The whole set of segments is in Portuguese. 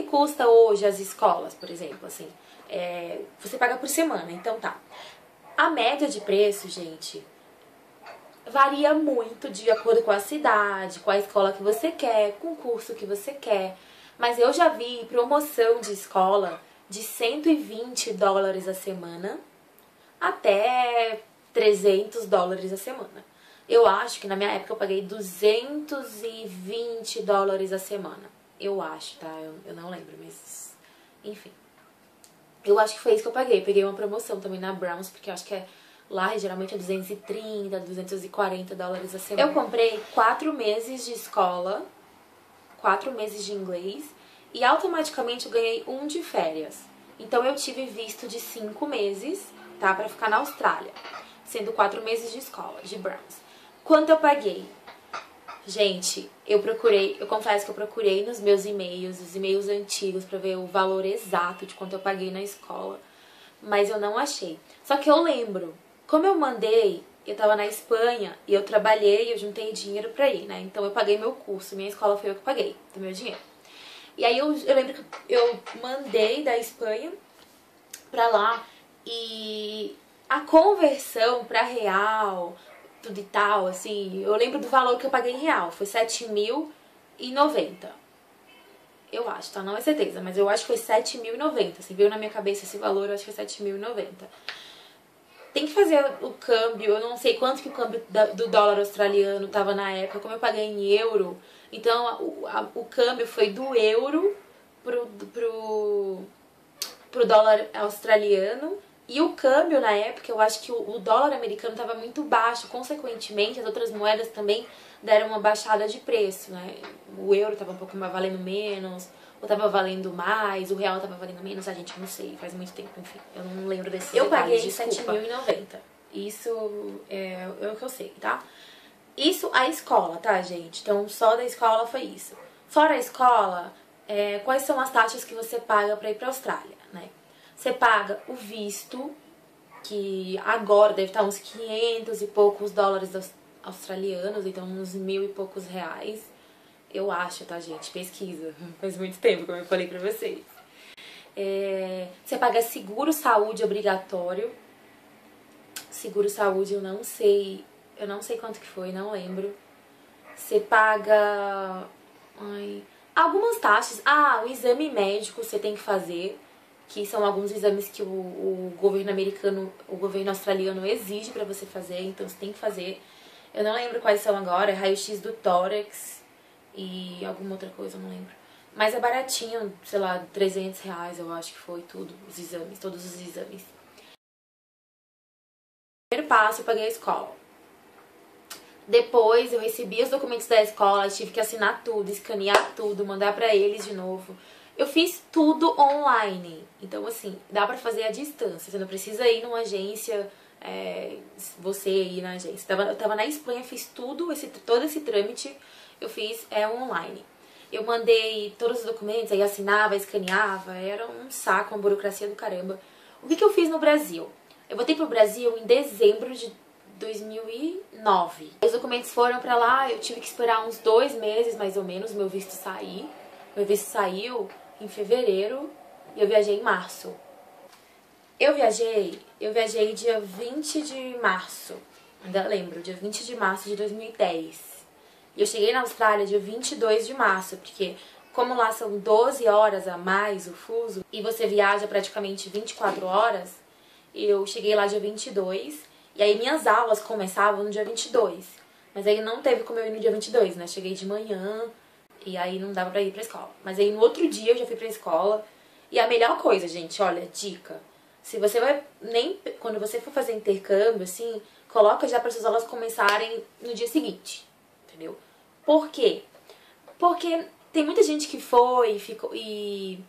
custa hoje as escolas, por exemplo, assim? Você paga por semana, então tá. A média de preço, gente, varia muito de acordo com a cidade, com a escola que você quer, com o curso que você quer. Mas eu já vi promoção de escola de $120 a semana até $300 a semana. Eu acho que na minha época eu paguei $220 a semana. Eu acho, tá? Eu não lembro, mas enfim. Eu acho que foi isso que eu paguei. Peguei uma promoção também na Browns, porque eu acho que lá geralmente é $230, $240 a semana. Eu comprei 4 meses de escola, 4 meses de inglês, e automaticamente eu ganhei um de férias. Então eu tive visto de 5 meses, tá? Pra ficar na Austrália, sendo 4 meses de escola, de Browns. Quanto eu paguei? Gente, eu confesso que eu procurei nos meus e-mails, os e-mails antigos, pra ver o valor exato de quanto eu paguei na escola, mas eu não achei. Só que eu lembro, como eu mandei, eu tava na Espanha e eu trabalhei, eu juntei dinheiro pra ir, né? Então eu paguei meu curso, minha escola foi eu que paguei, do meu dinheiro. E aí eu lembro que eu mandei da Espanha pra lá e a conversão pra real, tudo e tal, assim, eu lembro do valor que eu paguei em real, foi R$7.090. Eu acho, tá? Não é certeza, mas eu acho que foi R$7.090. Assim, veio na minha cabeça esse valor, eu acho que foi R$7.090. Tem que fazer o câmbio, eu não sei quanto que o câmbio do dólar australiano tava na época, como eu paguei em euro. Então o câmbio foi do euro pro dólar australiano. E o câmbio na época, eu acho que o dólar americano estava muito baixo. Consequentemente, as outras moedas também deram uma baixada de preço, né? O euro estava um pouco mais valendo menos, ou estava valendo mais, o real estava valendo menos. A gente não sei, faz muito tempo, enfim. Eu não lembro desses detalhes, desculpa. Eu paguei R$7.090. Isso é o que eu sei, tá? Isso a escola, tá, gente? Então, só da escola foi isso. Fora a escola, quais são as taxas que você paga para ir pra Austrália, né? Você paga o visto, que agora deve estar uns 500 e poucos dólares australianos, então uns 1.000 e poucos reais. Eu acho, tá, gente? Pesquisa. Faz muito tempo, como eu falei pra vocês. Você paga seguro-saúde obrigatório. Seguro-saúde eu não sei quanto que foi, não lembro. Você paga algumas taxas. O exame médico você tem que fazer, que são alguns exames que o governo americano, o governo australiano exige pra você fazer, então você tem que fazer. Eu não lembro quais são agora, raio-x do tórax e alguma outra coisa, eu não lembro. Mas é baratinho, sei lá, R$300, eu acho que foi tudo, os exames, todos os exames. Primeiro passo, eu paguei a escola. Depois eu recebi os documentos da escola, tive que assinar tudo, escanear tudo, mandar pra eles de novo. Eu fiz tudo online, então assim, dá pra fazer à distância, você não precisa ir numa agência, você ir na agência. Eu tava na Espanha, fiz todo esse trâmite, eu fiz online. Eu mandei todos os documentos, aí assinava, escaneava, era um saco, uma burocracia do caramba. O que eu fiz no Brasil? Eu voltei pro Brasil em dezembro de 2009. Os documentos foram pra lá, eu tive que esperar uns 2 meses, mais ou menos, meu visto sair. Meu visto saiu em fevereiro e eu viajei em março. Eu viajei dia 20 de março, ainda lembro, dia 20 de março de 2010. E eu cheguei na Austrália dia 22 de março, porque como lá são 12 horas a mais o fuso, e você viaja praticamente 24 horas, eu cheguei lá dia 22, e aí minhas aulas começavam no dia 22. Mas aí não teve como eu ir no dia 22, né? Cheguei de manhã, e aí não dava pra ir pra escola. Mas aí no outro dia eu já fui pra escola. E a melhor coisa, gente, olha, dica. Se você quando você for fazer intercâmbio, assim, coloca já para suas aulas começarem no dia seguinte, entendeu? Por quê? Porque tem muita gente que foi e ficou e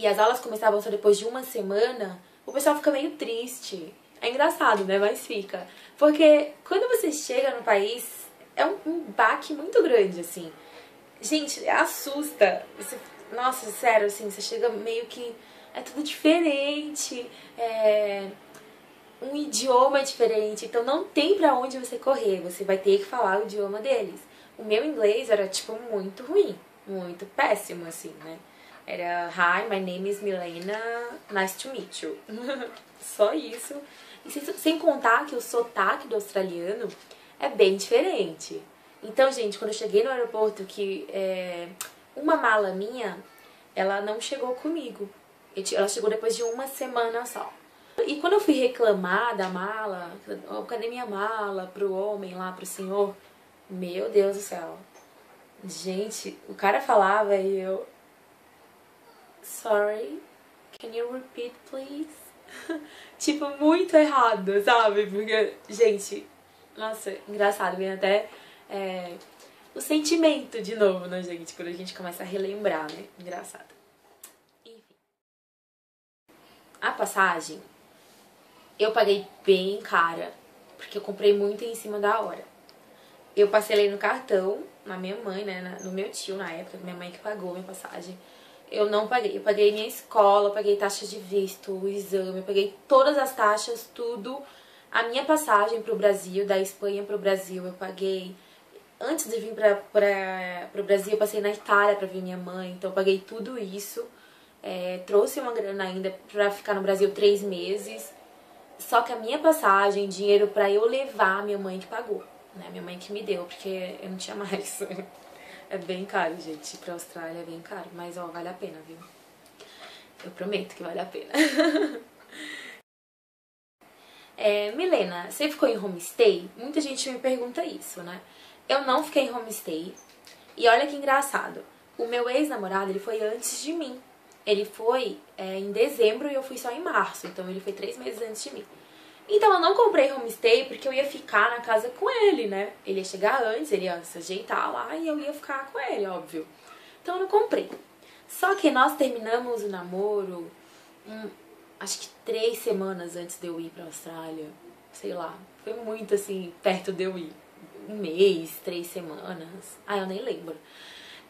as aulas começavam só depois de uma semana, o pessoal fica meio triste. É engraçado, né? Mas fica. Porque quando você chega no país, é um baque muito grande, assim. Gente, assusta. Nossa, sério, assim, você chega meio que... É tudo diferente, um idioma diferente, então não tem pra onde você correr, você vai ter que falar o idioma deles. O meu inglês era, tipo, muito ruim, muito péssimo, assim, né? Era Hi, my name is Milena, nice to meet you. Só isso. E sem contar que o sotaque do australiano é bem diferente. Então, gente, quando eu cheguei no aeroporto, uma mala minha, ela não chegou comigo. Ela chegou depois de uma semana só. E quando eu fui reclamar da mala, oh, cadê minha mala, pro homem lá, pro senhor? Meu Deus do céu. Gente, o cara falava e eu... Sorry, can you repeat, please? Tipo, muito errado, sabe? Porque, gente, nossa, engraçado, vem até o sentimento de novo na gente, quando a gente começa a relembrar, né? Engraçado. Enfim. A passagem, eu paguei bem cara, porque eu comprei muito em cima da hora. Eu parcelei no cartão, na minha mãe, né? No meu tio na época, minha mãe que pagou minha passagem. Eu não paguei. Eu paguei minha escola, eu paguei taxa de visto, o exame, eu paguei todas as taxas, tudo. A minha passagem pro Brasil, da Espanha pro Brasil, eu paguei. Antes de vir pro Brasil, eu passei na Itália pra ver minha mãe, então eu paguei tudo isso. Trouxe uma grana ainda pra ficar no Brasil 3 meses. Só que a minha passagem, dinheiro pra eu levar, minha mãe que pagou, né? Minha mãe que me deu, porque eu não tinha mais. É bem caro, gente. Ir pra Austrália é bem caro. Mas, ó, vale a pena, viu? Eu prometo que vale a pena. Milena, você ficou em homestay? Muita gente me pergunta isso, né? Eu não fiquei em homestay. E olha que engraçado. O meu ex-namorado, ele foi antes de mim. Ele foi em dezembro e eu fui só em março. Então, ele foi 3 meses antes de mim. Então eu não comprei homestay porque eu ia ficar na casa com ele, né? Ele ia chegar antes, ele ia se ajeitar lá e eu ia ficar com ele, óbvio. Então eu não comprei. Só que nós terminamos o namoro, acho que 3 semanas antes de eu ir pra Austrália. Sei lá, foi muito assim, perto de eu ir. 1 mês, 3 semanas. Eu nem lembro.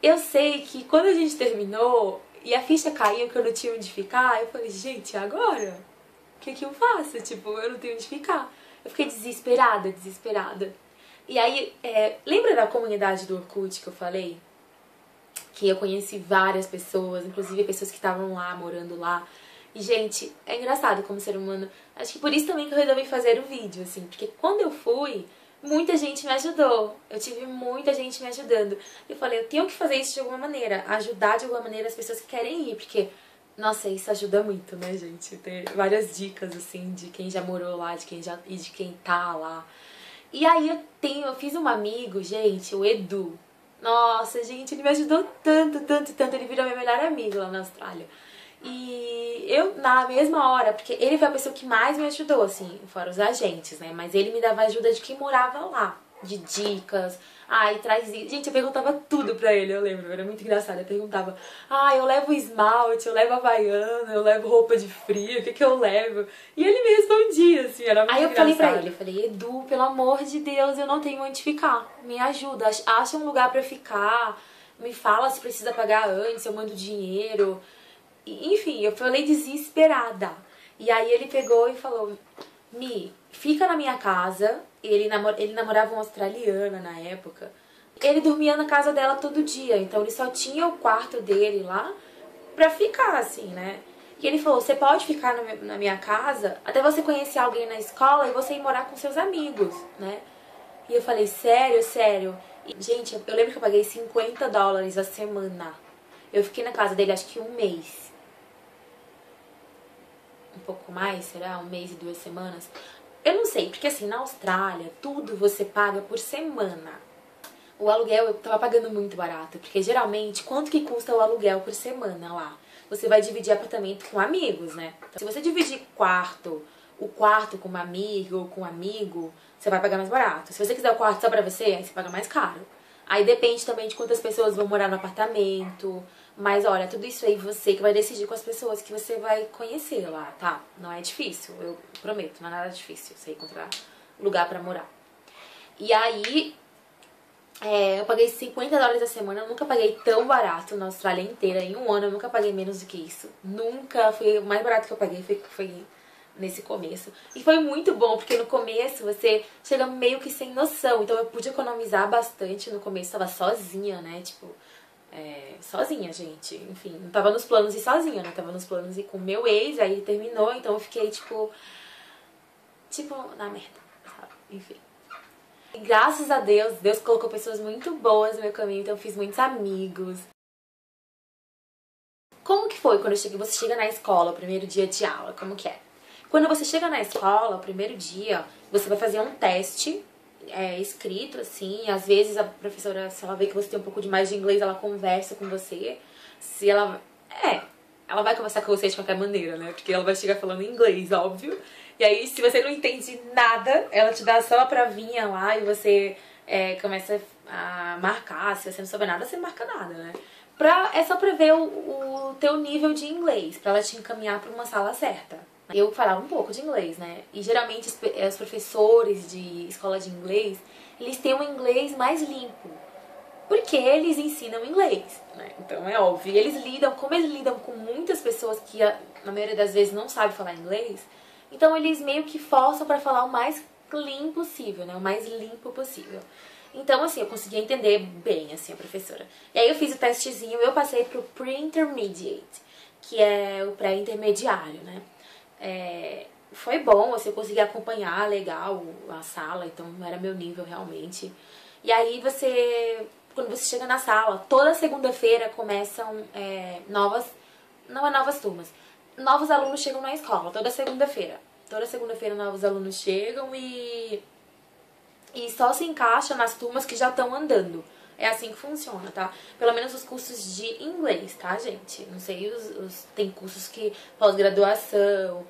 Eu sei que quando a gente terminou e a ficha caiu que eu não tinha onde ficar, eu falei, gente, agora? O que eu faço? Tipo, eu não tenho onde ficar. Eu fiquei desesperada, desesperada. E aí, lembra da comunidade do Orkut que eu falei? Que eu conheci várias pessoas, inclusive pessoas que estavam lá, morando lá. E, gente, é engraçado como ser humano. Acho que por isso também que eu resolvi fazer o vídeo, assim. Porque quando eu fui, muita gente me ajudou. Eu tive muita gente me ajudando. Eu falei, eu tenho que fazer isso de alguma maneira. Ajudar de alguma maneira as pessoas que querem ir. Porque... nossa, isso ajuda muito, né, gente? Ter várias dicas, assim, de quem já morou lá, e de quem tá lá. E aí eu fiz um amigo, gente, o Edu. Nossa, gente, ele me ajudou tanto, tanto, tanto. Ele virou meu melhor amigo lá na Austrália. E eu, na mesma hora, porque ele foi a pessoa que mais me ajudou, assim, fora os agentes, né? Mas ele me dava ajuda de quem morava lá, de dicas. E traz isso. Gente, eu perguntava tudo pra ele, eu lembro, era muito engraçado. Eu perguntava, eu levo esmalte, eu levo havaiana, eu levo roupa de frio, o que eu levo? E ele me respondia, assim, era muito engraçado. Aí eu falei pra ele, eu falei, Edu, pelo amor de Deus, eu não tenho onde ficar. Me ajuda, acha um lugar pra eu ficar, me fala se precisa pagar antes, eu mando dinheiro. Enfim, eu falei desesperada. E aí ele pegou e falou, Mi, fica na minha casa. Ele namorava uma australiana na época. Ele dormia na casa dela todo dia, então ele só tinha o quarto dele lá pra ficar, assim, né? E ele falou, você pode ficar na minha casa até você conhecer alguém na escola e você ir morar com seus amigos, né? E eu falei, sério, sério? E, gente, eu lembro que eu paguei $50 a semana. Eu fiquei na casa dele acho que 1 mês. Um pouco mais, será? 1 mês e 2 semanas. Eu não sei, porque assim, na Austrália, tudo você paga por semana. O aluguel eu tava pagando muito barato, porque geralmente, quanto que custa o aluguel por semana lá? Você vai dividir apartamento com amigos, né? Então, se você dividir o quarto com uma amiga ou com um amigo, você vai pagar mais barato. Se você quiser o quarto só pra você, aí você paga mais caro. Aí depende também de quantas pessoas vão morar no apartamento. Mas olha, tudo isso aí você que vai decidir com as pessoas que você vai conhecer lá, tá? Não é difícil, eu prometo, não é nada difícil você encontrar lugar pra morar. E aí, eu paguei $50 a semana, eu nunca paguei tão barato na Austrália inteira. Em 1 ano eu nunca paguei menos do que isso. Nunca, foi o mais barato que eu paguei, foi nesse começo. E foi muito bom, porque no começo você chega meio que sem noção. Então eu pude economizar bastante no começo, tava sozinha, né, tipo... sozinha, gente. Enfim, não tava nos planos de ir sozinha, né? Tava nos planos de ir com o meu ex, aí ele terminou, então eu fiquei, tipo, na merda, sabe? Enfim. E graças a Deus, Deus colocou pessoas muito boas no meu caminho, então eu fiz muitos amigos. Como que foi quando você chega na escola, o primeiro dia de aula? Como que é? Quando você chega na escola, o primeiro dia, você vai fazer um teste escrito, assim. Às vezes a professora, se ela vê que você tem um pouco de mais de inglês, ela conversa com você. Se ela... ela vai conversar com você de qualquer maneira, né? Porque ela vai chegar falando inglês, óbvio. E aí, se você não entende nada, ela te dá só a provinha lá e você começa a marcar. Se você não souber nada, você não marca nada, né? É só pra ver o teu nível de inglês, pra ela te encaminhar pra uma sala certa. Eu falava um pouco de inglês, né? E geralmente os professores de escola de inglês, eles têm um inglês mais limpo. Porque eles ensinam inglês, né? Então é óbvio. Como eles lidam com muitas pessoas que na maioria das vezes não sabem falar inglês, então eles meio que forçam pra falar o mais clean possível, né? O mais limpo possível. Então, assim, eu consegui entender bem, assim, a professora. E aí eu fiz o testezinho, eu passei pro Pre-Intermediate, que é o pré-intermediário, né? Foi bom, assim, eu consegui acompanhar legal a sala, então não era meu nível realmente. E aí quando você chega na sala, toda segunda-feira começam novas turmas. Novos alunos chegam na escola, toda segunda-feira. Toda segunda-feira novos alunos chegam e só se encaixa nas turmas que já estão andando. É assim que funciona, tá? Pelo menos os cursos de inglês, tá, gente? Não sei, tem cursos que pós-graduação,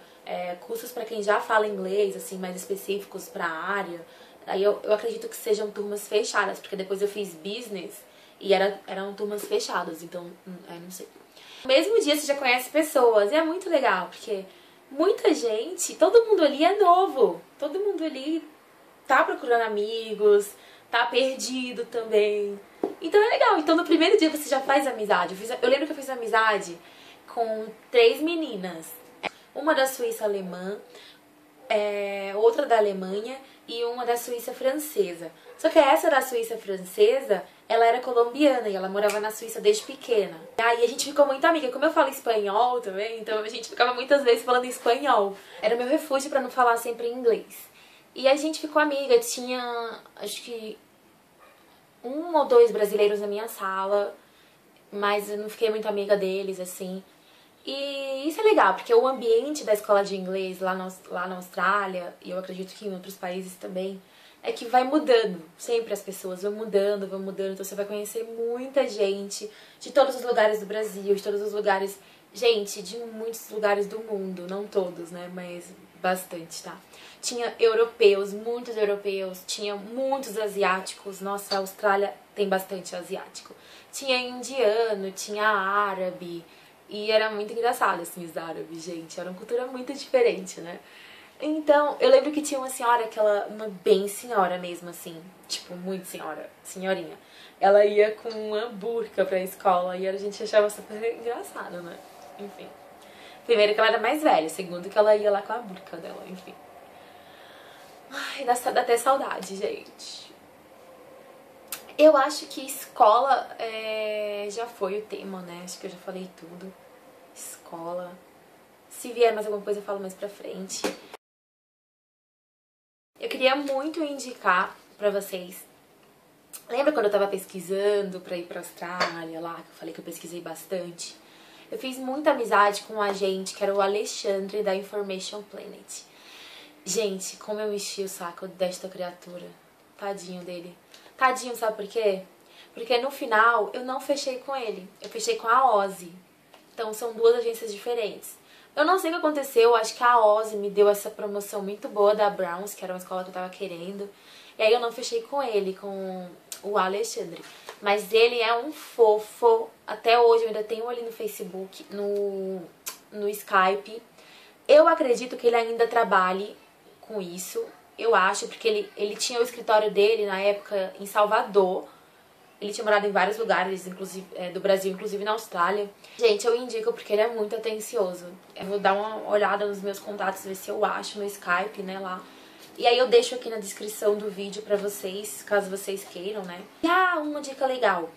cursos pra quem já fala inglês, assim, mais específicos pra área. Aí eu acredito que sejam turmas fechadas, porque depois eu fiz business e eram turmas fechadas, então, não sei. No mesmo dia você já conhece pessoas, e é muito legal, porque muita gente, todo mundo ali é novo, todo mundo ali tá procurando amigos, tá perdido também. Então é legal. Então no primeiro dia você já faz amizade. Eu lembro que eu fiz amizade com 3 meninas. Uma da Suíça alemã, outra da Alemanha e uma da Suíça francesa. Só que essa da Suíça francesa, ela era colombiana e ela morava na Suíça desde pequena. Aí a gente ficou muito amiga. Como eu falo espanhol também, então a gente ficava muitas vezes falando espanhol. Era meu refúgio pra não falar sempre inglês. E a gente ficou amiga, tinha acho que 1 ou 2 brasileiros na minha sala, mas eu não fiquei muito amiga deles, assim. E isso é legal, porque o ambiente da escola de inglês lá na Austrália, e eu acredito que em outros países também, é que vai mudando. Sempre as pessoas vão mudando, então você vai conhecer muita gente de todos os lugares do Brasil, de todos os lugares, gente, de muitos lugares do mundo, não todos, né, mas bastante, tá? Tinha europeus, muitos europeus, tinha muitos asiáticos, nossa, a Austrália tem bastante asiático. Tinha indiano, tinha árabe, e era muito engraçado, assim, os árabes, gente, era uma cultura muito diferente, né? Então, eu lembro que tinha uma senhora, uma bem senhora mesmo, assim, tipo, muito senhorinha. Ela ia com uma burca pra escola e a gente achava super engraçado, né? Enfim. Primeiro que ela era mais velha, segundo que ela ia lá com a burca dela, enfim. Ai, dá até saudade, gente. Eu acho que escola já foi o tema, né? Acho que eu já falei tudo. Escola. Se vier mais alguma coisa eu falo mais pra frente. Eu queria muito indicar pra vocês. Lembra quando eu tava pesquisando pra ir pra Austrália lá, que eu falei que eu pesquisei bastante? Eu fiz muita amizade com um agente que era o Alexandre da Information Planet. Gente, como eu enchi o saco desta criatura. Tadinho dele. Tadinho, sabe por quê? Porque no final eu não fechei com ele. Eu fechei com a Ozzy. Então são 2 agências diferentes. Eu não sei o que aconteceu, acho que a Ozzy me deu essa promoção muito boa da Browns, que era uma escola que eu tava querendo. E aí eu não fechei com ele, com o Alexandre. Mas ele é um fofo. Até hoje eu ainda tenho ele no Facebook, no Skype. Eu acredito que ele ainda trabalhe com isso. Eu acho, porque ele tinha o escritório dele na época em Salvador. Ele tinha morado em vários lugares, inclusive do Brasil, inclusive na Austrália. Gente, eu indico porque ele é muito atencioso. Eu vou dar uma olhada nos meus contatos, ver se eu acho no Skype, né, lá. E aí eu deixo aqui na descrição do vídeo pra vocês, caso vocês queiram, né. E uma dica legal.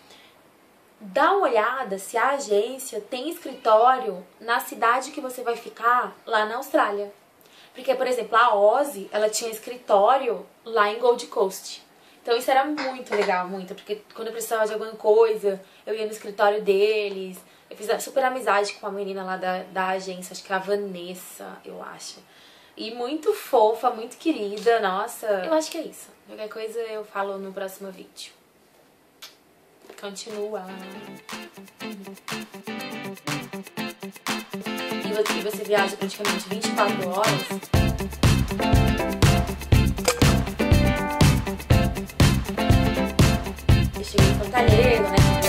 dá uma olhada se a agência tem escritório na cidade que você vai ficar lá na Austrália. Porque, por exemplo, a Ozzy, ela tinha escritório lá em Gold Coast. Então isso era muito legal, muito. Porque quando eu precisava de alguma coisa, eu ia no escritório deles. Eu fiz super amizade com uma menina lá da agência, acho que é a Vanessa, eu acho. E muito fofa, muito querida, nossa. Eu acho que é isso. Qualquer coisa eu falo no próximo vídeo. Continua. E você viaja praticamente 24 horas. Eu cheguei em Fortaleza, né?